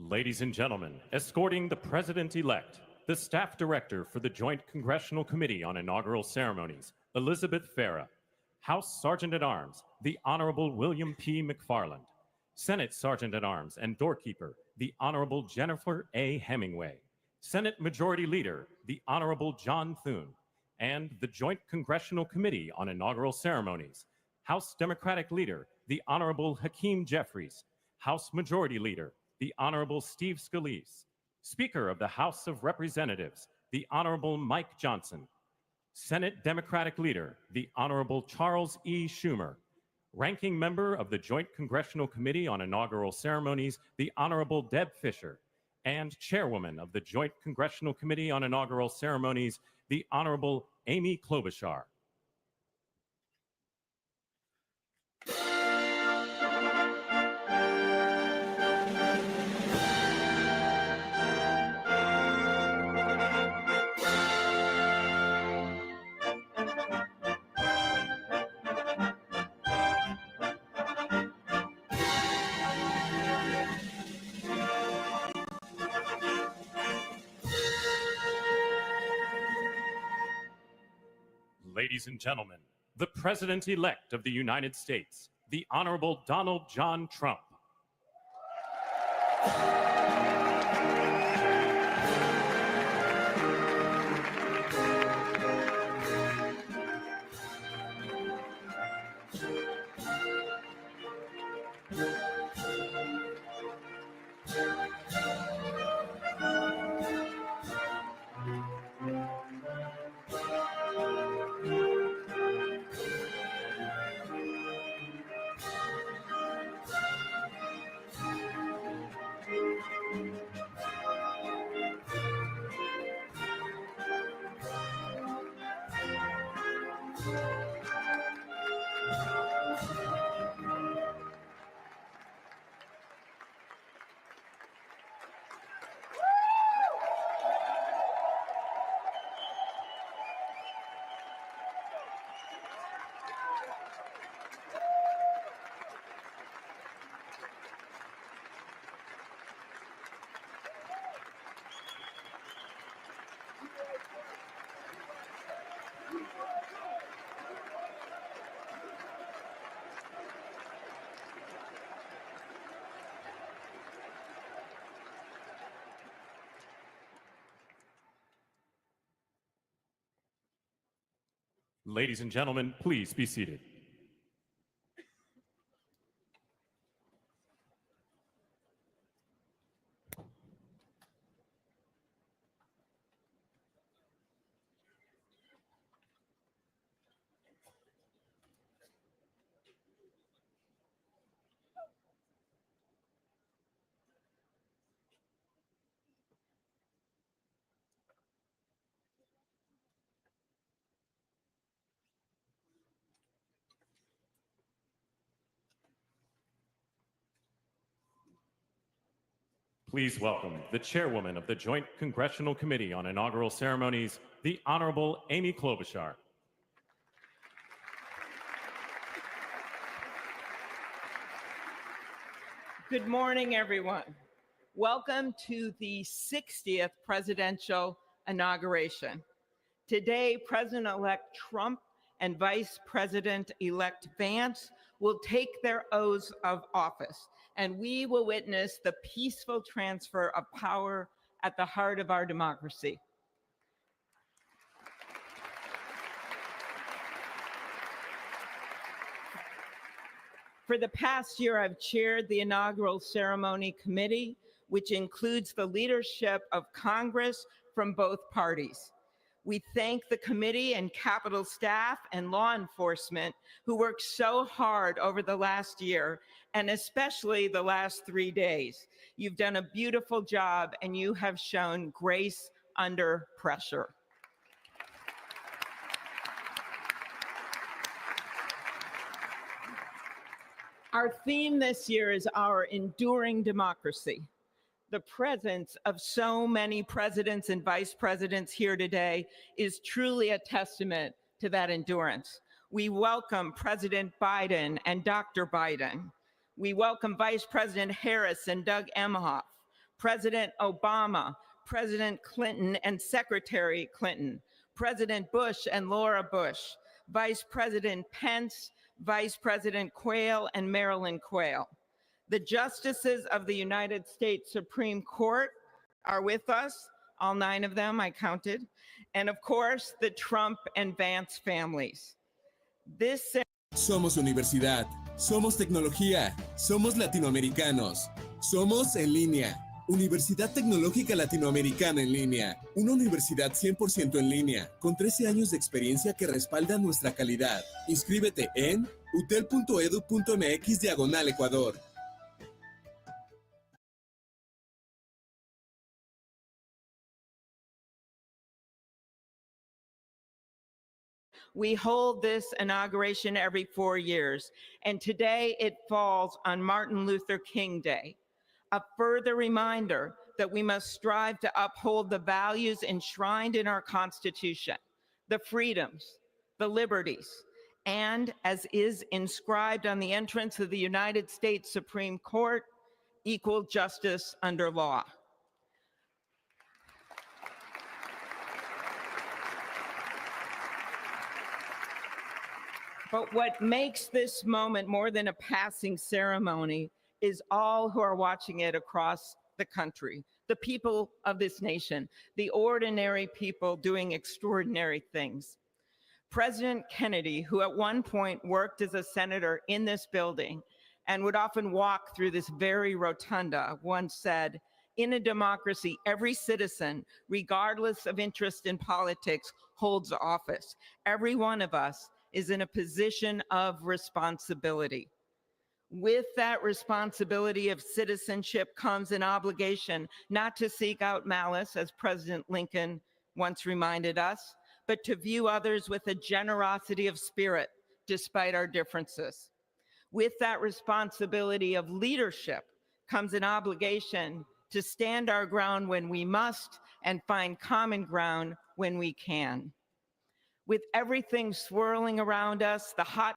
Ladies and gentlemen, escorting the President-elect, the Staff Director for the Joint Congressional Committee on Inaugural Ceremonies, Elizabeth Farah, House Sergeant-at-Arms, the Honorable William P. McFarland, Senate Sergeant-at-Arms and Doorkeeper, the Honorable Jennifer A. Hemingway, Senate Majority Leader, the Honorable John Thune, and the Joint Congressional Committee on Inaugural Ceremonies, House Democratic Leader, the Honorable Hakeem Jeffries, House Majority Leader, the Honorable Steve Scalise, Speaker of the House of Representatives, the Honorable Mike Johnson, Senate Democratic Leader, the Honorable Charles E. Schumer, Ranking Member of the Joint Congressional Committee on Inaugural Ceremonies, the Honorable Deb Fischer, and Chairwoman of the Joint Congressional Committee on Inaugural Ceremonies, the Honorable Amy Klobuchar. Ladies and gentlemen, the President-elect of the United States, the Honorable Donald John Trump. Ladies and gentlemen, please be seated. Please welcome the Chairwoman of the Joint Congressional Committee on Inaugural Ceremonies, the Honorable Amy Klobuchar. Good morning, everyone. Welcome to the 60th presidential inauguration. Today, President-elect Trump and Vice President-elect Vance will take their oaths of office, and we will witness the peaceful transfer of power at the heart of our democracy. For the past year, I've chaired the inaugural ceremony committee, which includes the leadership of Congress from both parties. We thank the committee and Capitol staff and law enforcement who worked so hard over the last year, and especially the last 3 days. You've done a beautiful job, and you have shown grace under pressure. Our theme this year is our enduring democracy. The presence of so many presidents and vice presidents here today is truly a testament to that endurance. We welcome President Biden and Dr. Biden. We welcome Vice President Harris and Doug Emhoff, President Obama, President Clinton and Secretary Clinton, President Bush and Laura Bush, Vice President Pence, Vice President Quayle and Marilyn Quayle. The justices of the United States Supreme Court are with us, all 9 of them, I counted, and of course, the Trump and Vance families. Somos universidad, somos tecnología, somos latinoamericanos, somos en línea. Universidad Tecnológica Latinoamericana en línea, una universidad 100% en línea, con 13 años de experiencia que respalda nuestra calidad. Inscríbete en utel.edu.mx/Ecuador. We hold this inauguration every 4 years, and today it falls on Martin Luther King Day. A further reminder that we must strive to uphold the values enshrined in our Constitution, the freedoms, the liberties, and as is inscribed on the entrance of the United States Supreme Court, equal justice under law. But what makes this moment more than a passing ceremony is all who are watching it across the country, the people of this nation, the ordinary people doing extraordinary things. President Kennedy, who at one point worked as a senator in this building and would often walk through this very rotunda, once said, "In a democracy, every citizen, regardless of interest in politics, holds office. Every one of us is in a position of responsibility." With that responsibility of citizenship comes an obligation not to seek out malice, as President Lincoln once reminded us, but to view others with a generosity of spirit despite our differences. With that responsibility of leadership comes an obligation to stand our ground when we must and find common ground when we can. With everything swirling around us, the hot